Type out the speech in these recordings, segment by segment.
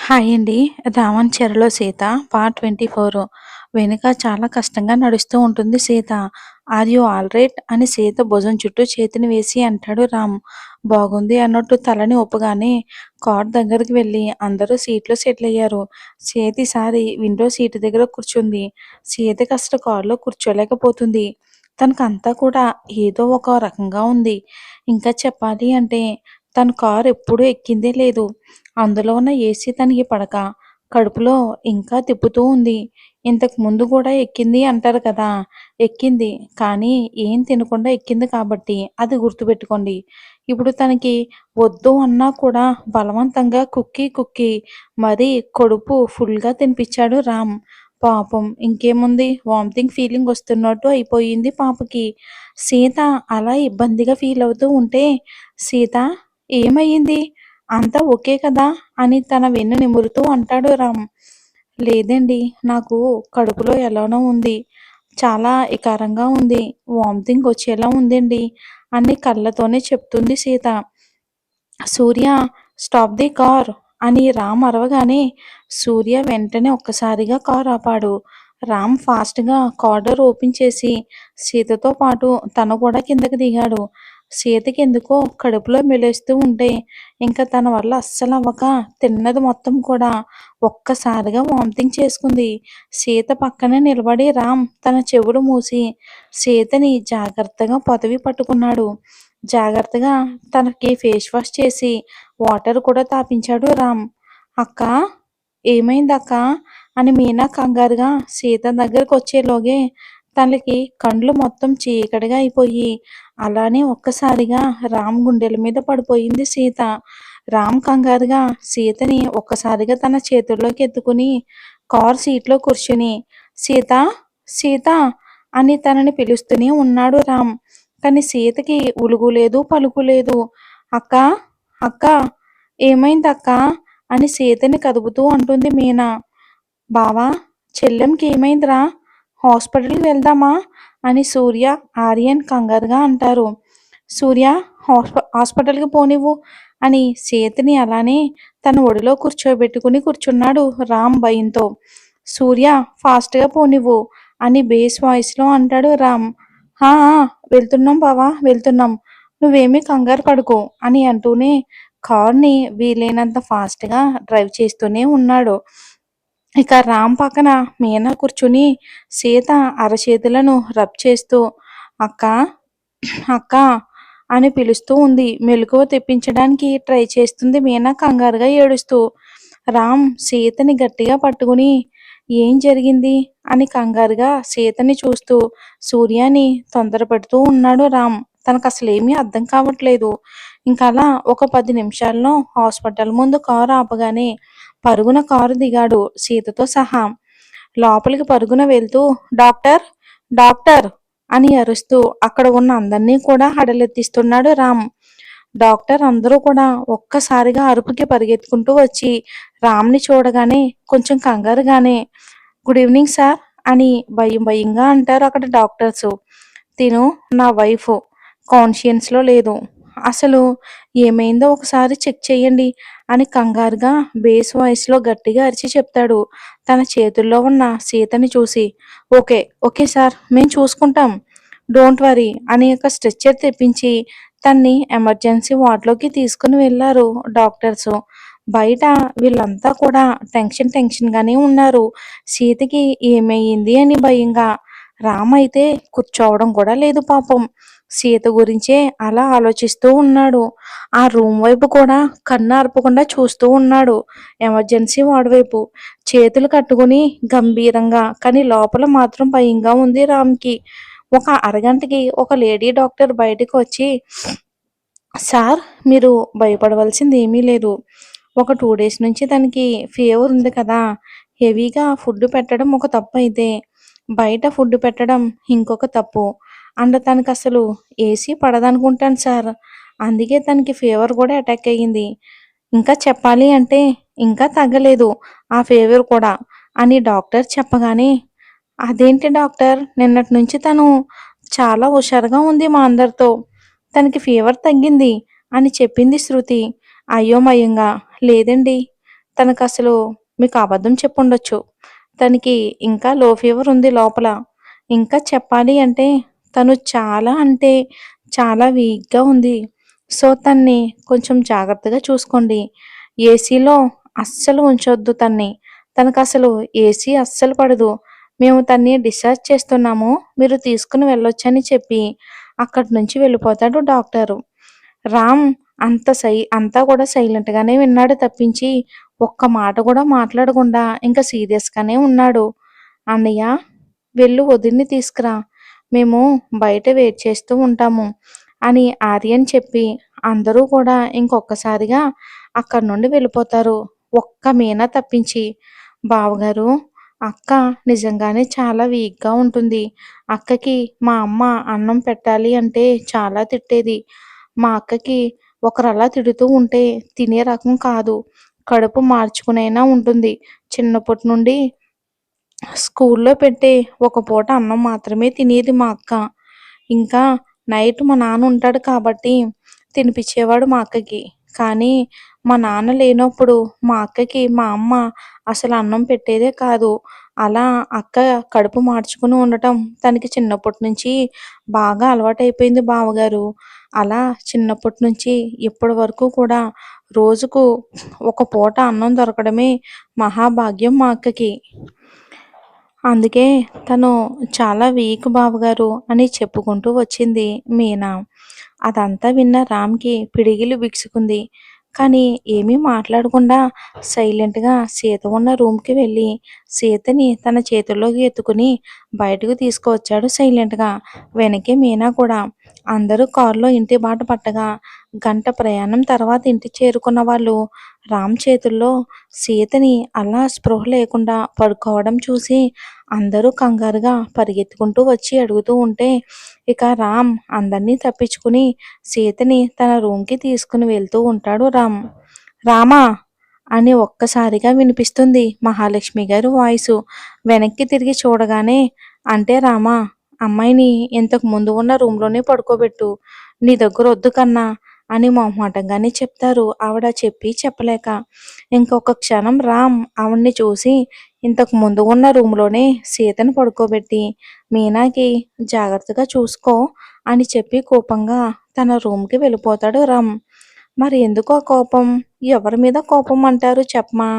Hi అండి. 'రావణ్ చెరలో Sita' part 24. వెనుక చాలా కష్టంగా నడుస్తూ ఉంటుంది సీత. 'ఆర్ యూ ఆల్రైట్' అని సీత భుజం చుట్టూ చేతిని వేసి అంటాడు రామ్. బాగుంది అన్నట్టు తలని ఊపగానే కారు దగ్గరికి వెళ్ళి అందరూ సీట్లో సెటిలయ్యారు. సీత ఈసారి విండో సీటు దగ్గర కూర్చుంది. సీతకి అసలు కారులో కూర్చోలేకపోతుంది. తనకంతా కూడా ఏదో ఒక రకంగా ఉంది. ఇంకా చెప్పాలి అంటే తను కారు ఎప్పుడూ ఎక్కిందే లేదు. అందులో ఉన్న ఏసీ తనకి పడక కడుపులో ఇంకా తిప్పుతూ ఉంది. ఇంతకు ముందు కూడా ఎక్కింది అంటారు కదా! ఎక్కింది. కానీ ఏం తినకుండా ఎక్కింది కాబట్టి అది గుర్తుపెట్టుకోండి. ఇప్పుడు తనకి వద్దు అన్నా కూడా బలవంతంగా కుక్కీ కుక్కీ మరీ కడుపు ఫుల్‌గా తినిపిచ్చాడు రామ్. పాపం ఇంకేముంది వామిటింగ్ ఫీలింగ్ వస్తున్నట్టు అయిపోయింది పాపకి. సీత అలా ఇబ్బందిగా ఫీల్ అవుతూ ఉంటే, "సీత ఏమయింది? అంతా ఓకే కదా" అని తన వెన్ను నిమురుతూ అంటాడు రామ్. లేదండి, నాకు కడుపులో ఎలానో ఉంది. చాలా వికారంగా ఉంది. వామిటింగ్ వచ్చేలా ఉందండి అని కళ్ళతోనే చెప్తుంది సీత. సూర్య, స్టాప్ ది కార్ అని రామ్ అరవగానే సూర్య వెంటనే ఒక్కసారిగా కార్ ఆపాడు. రామ్ ఫాస్ట్‌గా కార్ డోర్ ఓపెన్ చేసి సీతతో పాటు తను కూడా కిందకి దిగాడు. సీతకెందుకో కడుపులో మెలేస్తూ ఉంటే ఇంక తన వల్ల అస్సలవ్వక తిన్నది మొత్తం కూడా ఒక్కసారిగా వామిటింగ్ చేసుకుంది. సీత పక్కనే నిలబడి రామ్ తన చెవులు మూసి సీతని జాగ్రత్తగా పొదివి పట్టుకున్నాడు. జాగ్రత్తగా తనకి ఫేస్ వాష్ చేసి వాటర్ కూడా తాపించాడు రామ్. "అక్కా! ఏమైందక్కా" అని మీనా కంగారుగా సీత దగ్గరకొచ్చేలోగే తనకి కండ్లు మొత్తం చీకటిగా అయిపోయి అలానే ఒక్కసారిగా రామ్ గుండెల మీద పడిపోయింది సీత. రామ్ కంగారుగా సీతని ఒక్కసారిగా తన చేతుల్లోకి ఎత్తుకుని కారు సీట్లో కూర్చుని "సీత, సీత" అని తనని పిలుస్తూనే ఉన్నాడు రామ్. కానీ సీతకి ఉలుగు లేదు, పలుకు లేదు. "అక్కా! అక్కా! ఏమైందక్కా" అని సీతని కదుపుతూ అంటుంది మీనా. "బావా, చెల్లెంకి ఏమైందిరా? హాస్పిటల్‌కి వెళ్దామా" అని సూర్య, ఆర్యన్ కంగారుగా అంటారు. "సూర్య, హాస్పిటల్‌కి పోనివ్వు" అని సీతని అలానే తన ఒడిలో కూర్చోబెట్టుకుని కూర్చున్నాడు రామ్ భయంతో. "సూర్య, ఫాస్ట్‌గా పోనివ్వు" అని బేస్ వాయిస్‌లో అంటాడు రామ్. "ఆ! ఆ! వెళ్తున్నాం బావా, వెళ్తున్నాం. నువ్వేమీ కంగారు పడకు" అని అంటూనే కార్‌ని వీలైనంత ఫాస్ట్‌గా డ్రైవ్ చేస్తూనే ఉన్నాడు. ఇక రామ్ పక్కన మీనా కూర్చుని సీత అరచేతులను రబ్ చేస్తూ "అక్కా, అక్కా" అని పిలుస్తూ ఉంది. మెలకువ తెప్పించడానికి ట్రై చేస్తుంది మీనా కంగారుగా ఏడుస్తూ. రామ్ సీతని గట్టిగా పట్టుకుని "ఏం జరిగింది" అని కంగారుగా సీతని చూస్తూ సూర్యని తొందరపెడుతూ ఉన్నాడు రామ్. తనకసలేమీ అర్థం కావట్లేదు. ఇంకలా ఒక 10 నిమిషాల్లో హాస్పిటల్ ముందు కారు ఆపగానే పరుగున కారు దిగాడు సీతతో సహా. లోపలికి పరుగున వెళ్తూ "డాక్టర్, డాక్టర్" అని అరుస్తూ అక్కడ ఉన్న అందర్నీ కూడా హడలెత్తిస్తున్నాడు రామ్. డాక్టర్ అందరూ కూడా ఒక్కసారిగా అరుపుకి పరిగెత్తుకుంటూ వచ్చి రామ్‌ని చూడగానే కొంచెం కంగారుగానే "గుడ్ ఈవెనింగ్ సార్" అని భయంగా అంటారు అక్కడ డాక్టర్సు. "తిను నా వైఫ్ కాన్షియన్స్‌లో లేదు. అసలు ఏమైందో ఒకసారి చెక్ చేయండి" అని కంగారుగా బేస్ వాయిస్‌లో గట్టిగా అరిచి చెప్తాడు. తన చేతుల్లో ఉన్న సీతని చూసి "ఓకే. ఓకే సార్, మేం చూసుకుంటాం. డోంట్ వర్రీ" అని ఒక స్ట్రెచర్ తెప్పించి తన్ని ఎమర్జెన్సీ వార్డ్‌లోకి తీసుకొని వెళ్లారు డాక్టర్సు. బయట వీళ్ళంతా కూడా టెన్షన్‌గానే ఉన్నారు. సీతకి ఏమయ్యింది అని భయంగా. రామ్ అయితే కూర్చోవడం కూడా లేదు పాపం. సీత గురించే అలా ఆలోచిస్తూ ఉన్నాడు. ఆ రూమ్ వైపు కూడా కన్నార్పకుండా చూస్తూ ఉన్నాడు. ఎమర్జెన్సీ వార్డ్ వైపు. చేతులు కట్టుకుని గంభీరంగా, కానీ లోపల మాత్రం భయంగా ఉంది రామ్‌కి. ఒక అరగంటకి ఒక లేడీ డాక్టర్ బయటకు వచ్చి "సార్, మీరు భయపడవలసింది ఏమీ లేదు. ఒక 2 డేస్ నుంచి తనకి ఫీవర్ ఉంది కదా! హెవీగా ఫుడ్ పెట్టడం ఒక తప్పైతే, బయట ఫుడ్ పెట్టడం ఇంకొక తప్పు. అండ్ తనకసలు ఏసీ పడదనుకుంటాను సార్. అందుకే తనకి ఫీవర్ కూడా అటాక్ అయ్యింది. ఇంకా చెప్పాలి అంటే ఇంకా తగ్గలేదు ఆ ఫీవర్ కూడా" అని డాక్టర్ చెప్పగానే, "అదేంటి డాక్టర్, నిన్నటి నుంచి తను చాలా హుషారుగా ఉంది మా అందరితో. తనకి ఫీవర్ తగ్గింది" అని చెప్పింది శృతి అయోమయంగా. "లేదండి, తనకసలు మీకు అబద్ధం చెప్పుండొచ్చు. తనకి ఇంకా లో ఫీవర్ ఉంది లోపల. ఇంకా చెప్పాలి అంటే తను చాలా అంటే చాలా వీక్‌గా ఉంది. సో, తన్ని కొంచెం జాగ్రత్తగా చూసుకోండి. ఏసీలో అస్సలు ఉంచొద్దు తన్ని. తనకసలు ఏసీ అస్సలు పడదు. మేము తన్ని డిశ్చార్జ్ చేస్తున్నాము. మీరు తీసుకొని వెళ్ళొచ్చని చెప్పి అక్కడి నుంచి వెళ్ళిపోతాడు డాక్టరు. రామ్ అంతా కూడా సైలెంట్‌గానే విన్నాడు తప్పించి, ఒక్క మాట కూడా మాట్లాడకుండా ఇంక సీరియస్‌గానే ఉన్నాడు. "అన్నయ్య వెళ్ళు వదిన్ని తీసుకురా. మేము బయట వెయిట్ చేస్తూ ఉంటాము" అని ఆర్యన్ చెప్పి, అందరూ కూడా ఇంకొక్కసారిగా అక్కడి నుండి వెళ్ళిపోతారు. ఒక్క మీనా తప్పించి. "బావగారు, అక్క నిజంగానే చాలా వీక్‌గా ఉంటుంది. అక్కకి మా అమ్మ అన్నం పెట్టాలి అంటే చాలా తిట్టేది. మా అక్కకి ఒకరలా తిడుతూ ఉంటే తినే రకం కాదు. కడుపు మార్చుకునైనా ఉంటుంది. చిన్నప్పటి నుండి స్కూల్లో పెట్టే ఒక పూట అన్నం మాత్రమే తినేది మా అక్క. ఇంకా నైట్ మా నాన్న ఉంటాడు కాబట్టి తినిపిచ్చేవాడు మా అక్కకి. కానీ మా నాన్న లేనప్పుడు మా అక్కకి మా అమ్మ అసలు అన్నం పెట్టేదే కాదు. అలా అక్క కడుపు మార్చుకుని ఉండటం తనకి చిన్నప్పటి నుంచి బాగా అలవాటైపోయింది బావగారు. అలా చిన్నప్పటి నుంచి ఇప్పటి వరకు కూడా రోజుకు ఒక పూట అన్నం దొరకడమే మహాభాగ్యం మా అక్కకి. అందుకే తను చాలా వీక్ బావగారు అని చెప్పుకుంటూ వచ్చింది మీనా. అదంతా విన్న రామ్‌కి పిడికిలి బిగుసుకుంది. కానీ ఏమీ మాట్లాడకుండా సైలెంట్‌గా సీత ఉన్న రూమ్‌కి వెళ్ళి సీతని తన చేతుల్లోకి ఎత్తుకుని బయటకు తీసుకువచ్చాడు సైలెంట్‌గా. వెనకే మీనా కూడా. అందరూ కారులో ఇంటి బాట పట్టగా గంట ప్రయాణం తర్వాత ఇంటికి చేరుకున్న వాళ్ళు రామ్ చేతుల్లో సీతని అలా స్పృహ లేకుండా పడుకోవడం చూసి అందరూ కంగారుగా పరిగెత్తుకుంటూ వచ్చి అడుగుతూ ఉంటే ఇక రామ్ అందరినీ తప్పించుకుని సీతని తన రూమ్‌కి తీసుకుని వెళ్తూ ఉంటాడు రామ్. రామా! అని ఒక్కసారిగా వినిపిస్తుంది మహాలక్ష్మి గారి వాయిసు. వెనక్కి తిరిగి చూడగానే అంటే రామా! అమ్మాయిని ఇంతకు ముందు ఉన్న రూమ్‌లోనే పడుకోబెట్టు. నీ దగ్గరొద్దు కన్నా అని మొహమాటంగానే చెప్తారు ఆవిడ చెప్పి చెప్పలేక. ఇంకొక క్షణం రామ్ ఆవిడ్ని చూసి ఇంతకు ముందు ఉన్న రూమ్‌లోనే సీతని పడుకోబెట్టి మీనాకి జాగ్రత్తగా చూసుకో అని చెప్పి కోపంగా తన రూమ్‌కి వెళ్ళిపోతాడు రామ్. మరి ఎందుకు ఆ కోపం? ఎవరి మీద కోపం అంటారు చెప్పమా?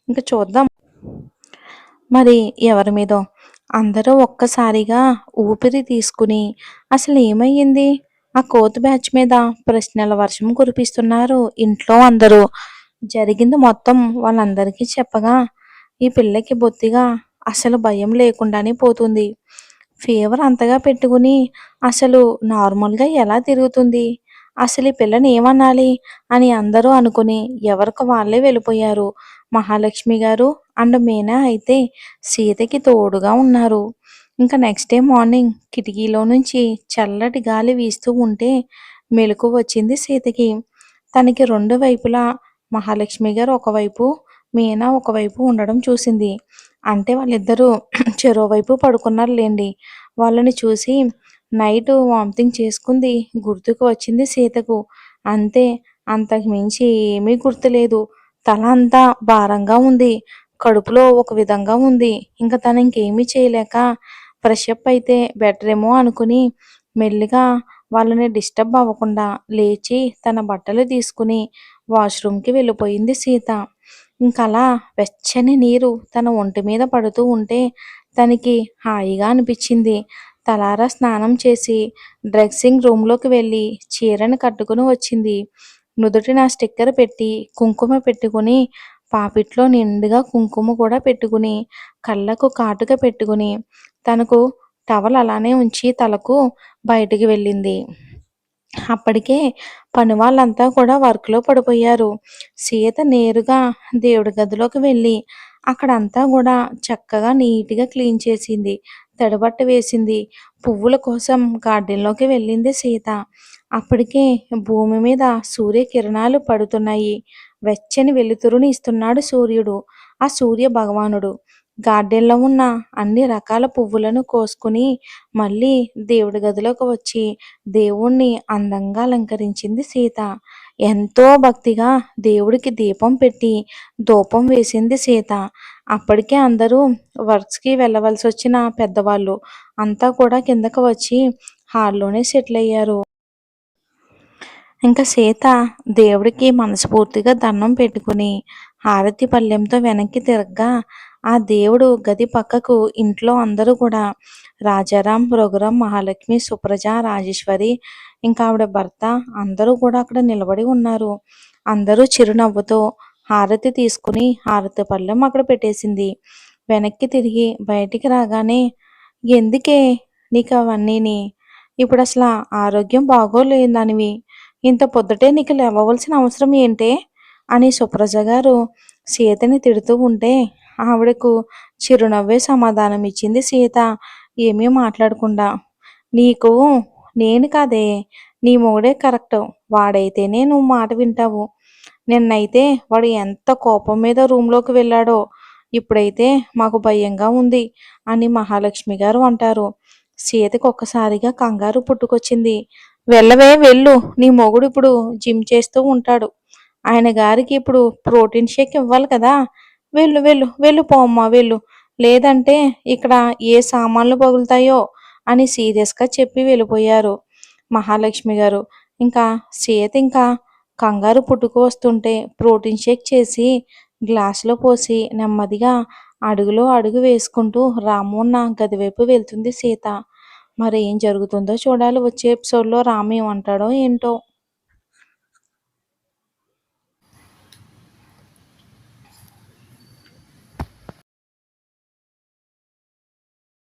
ఇంక చూద్దాం. మరి ఎవరి మీదో? అందరూ ఒక్కసారిగా ఊపిరి తీసుకుని అసలు ఏమయ్యింది? ఆ కోతి బ్యాచ్ మీద ప్రశ్నల వర్షం కురిపిస్తున్నారు ఇంట్లో అందరూ. జరిగింది మొత్తం వాళ్ళందరికీ చెప్పగా ఈ పిల్లకి బొత్తిగా అసలు భయం లేకుండానే పోతుంది. ఫీవర్ అంతగా పెట్టుకుని అసలు నార్మల్‌గా ఎలా తిరుగుతుంది? అసలు ఈ పిల్లని ఏమనాలి? అని అందరూ అనుకుని ఎవరికి వాళ్ళే వెళ్ళిపోయారు. మహాలక్ష్మి గారు అండ్ మీనా అయితే సీతకి తోడుగా ఉన్నారు. ఇంకా నెక్స్ట్ డే మార్నింగ్ కిటికీలో నుంచి చల్లటి గాలి వీస్తూ ఉంటే మెలకువ వచ్చింది సీతకి. తనకి రెండు వైపులా మహాలక్ష్మి గారు ఒకవైపు, మీనా ఒకవైపు ఉండడం చూసింది. అంటే వాళ్ళిద్దరూ చెరోవైపు పడుకున్నారులెండి. వాళ్ళని చూసి నైటు వామిటింగ్ చేసుకుంది గుర్తుకు వచ్చింది సీతకు. అంతే. అంతకు మించి ఏమీ గుర్తులేదు. తల అంతా భారంగా ఉంది. కడుపులో ఒక విధంగా ఉంది. ఇంక తను ఇంకేమీ చేయలేక ఫ్రెషప్ అయితే బెటరేమో అనుకుని మెల్లిగా వాళ్ళని డిస్టర్బ్ అవ్వకుండా లేచి తన బట్టలు తీసుకుని వాష్‌రూమ్‌కి వెళ్ళిపోయింది సీత. ఇంకలా వెచ్చని నీరు తన ఒంటి మీద పడుతూ ఉంటే తనకి హాయిగా అనిపించింది. తలారా స్నానం చేసి డ్రెస్సింగ్ రూమ్‌లోకి వెళ్ళి చీరని కట్టుకుని వచ్చింది. నుదుటిన స్టిక్కర్ పెట్టి, కుంకుమ పెట్టుకుని, పాపిట్లో నిండుగా కుంకుమ కూడా పెట్టుకుని, కళ్ళకు కాటుక పెట్టుకుని, తనకు టవల్ అలానే ఉంచి తలకు బయటికి వెళ్ళింది. అప్పటికే పనివాళ్ళంతా కూడా వర్క్‌లో పడిపోయారు. సీత నేరుగా దేవుడి గదిలోకి వెళ్ళి, అక్కడంతా గూడా చక్కగా నీట్‌గా క్లీన్ చేసింది. తడిబట్ట వేసింది. పువ్వుల కోసం గార్డెన్‌లోకి వెళ్ళింది సీత. అప్పటికే భూమి మీద సూర్యకిరణాలు పడుతున్నాయి. వెచ్చని వెలుతురుని ఇస్తున్నాడు సూర్యుడు. ఆ సూర్య భగవానుడు. గార్డెన్‌లో ఉన్న అన్ని రకాల పువ్వులను కోసుకొని, మళ్ళీ దేవుడి గదిలోకి వచ్చి దేవుణ్ణి అందంగా అలంకరించింది సీత. ఎంతో భక్తిగా దేవుడికి దీపం పెట్టి ధూపం వేసింది సీత. అప్పటికే అందరూ వర్క్స్‌కి వెళ్ళవలసొచ్చిన పెద్దవాళ్ళు అంతా కూడా కిందకి వచ్చి హాల్లోనే సెటిల్ అయ్యారు. ఇంక సీత దేవుడికి మనస్ఫూర్తిగా దండం పెట్టుకుని, హారతి పళ్ళెంతో వెనక్కి తిరగ్గా, ఆ దేవుడు గది పక్కకు ఇంట్లో అందరూ కూడా రాజారాం, రఘురాం, మహాలక్ష్మి, సుప్రజ, రాజేశ్వరి, ఇంకా ఆవిడ భర్త అందరూ కూడా అక్కడ నిలబడి ఉన్నారు. అందరూ చిరునవ్వుతో హారతి తీసుకుని, హారతి పళ్ళెం అక్కడ పెట్టేసింది. వెనక్కి తిరిగి బయటికి రాగానే, "ఎందుకే నీకవన్నీని? ఇప్పుడసల ఆరోగ్యం బాగోలేదానివి. ఇంత పొద్దుటే నీకు లేవవలసిన అవసరం ఏంటే?" అని సుప్రజ గారు సీతని తిడుతూ ఉంటే, ఆవిడకు చిరునవ్వే సమాధానం ఇచ్చింది సీత ఏమీ మాట్లాడకుండా. "నీకు నేను కాదే, నీ మొగుడే కరెక్టు. వాడైతేనే నువ్వు మాట వింటావు. నిన్నైతే వాడు ఎంత కోపం మీద రూమ్‌లోకి వెళ్ళాడో. ఇప్పుడైతే మాకు భయంగా ఉంది" అని మహాలక్ష్మి గారు అంటారు. సీతకి ఒక్కసారిగా కంగారు పుట్టుకొచ్చింది. "వెళ్ళవే వెళ్ళు. నీ మొగుడు ఇప్పుడు జిమ్ చేస్తూ ఉంటాడు. ఆయన గారికి ఇప్పుడు ప్రోటీన్ షేక్ ఇవ్వాలి కదా! వెళ్ళు వెళ్ళు. వెళ్ళు పోమ్మా వెళ్ళు. లేదంటే ఇక్కడ ఏ సామాన్లు పగులుతాయో" అని సీరియస్‌గా చెప్పి వెళ్ళిపోయారు మహాలక్ష్మి గారు. ఇంకా సీత ఇంకా కంగారు పుట్టుకు వస్తుంటే ప్రోటీన్ షేక్ చేసి గ్లాసులో పోసి నెమ్మదిగా అడుగులో అడుగు వేసుకుంటూ రాము ఉన్న గది వైపు వెళ్తుంది సీత. మరి ఏం జరుగుతుందో చూడాలి వచ్చే ఎపిసోడ్‌లో రాము ఏమంటాడో ఏంటో?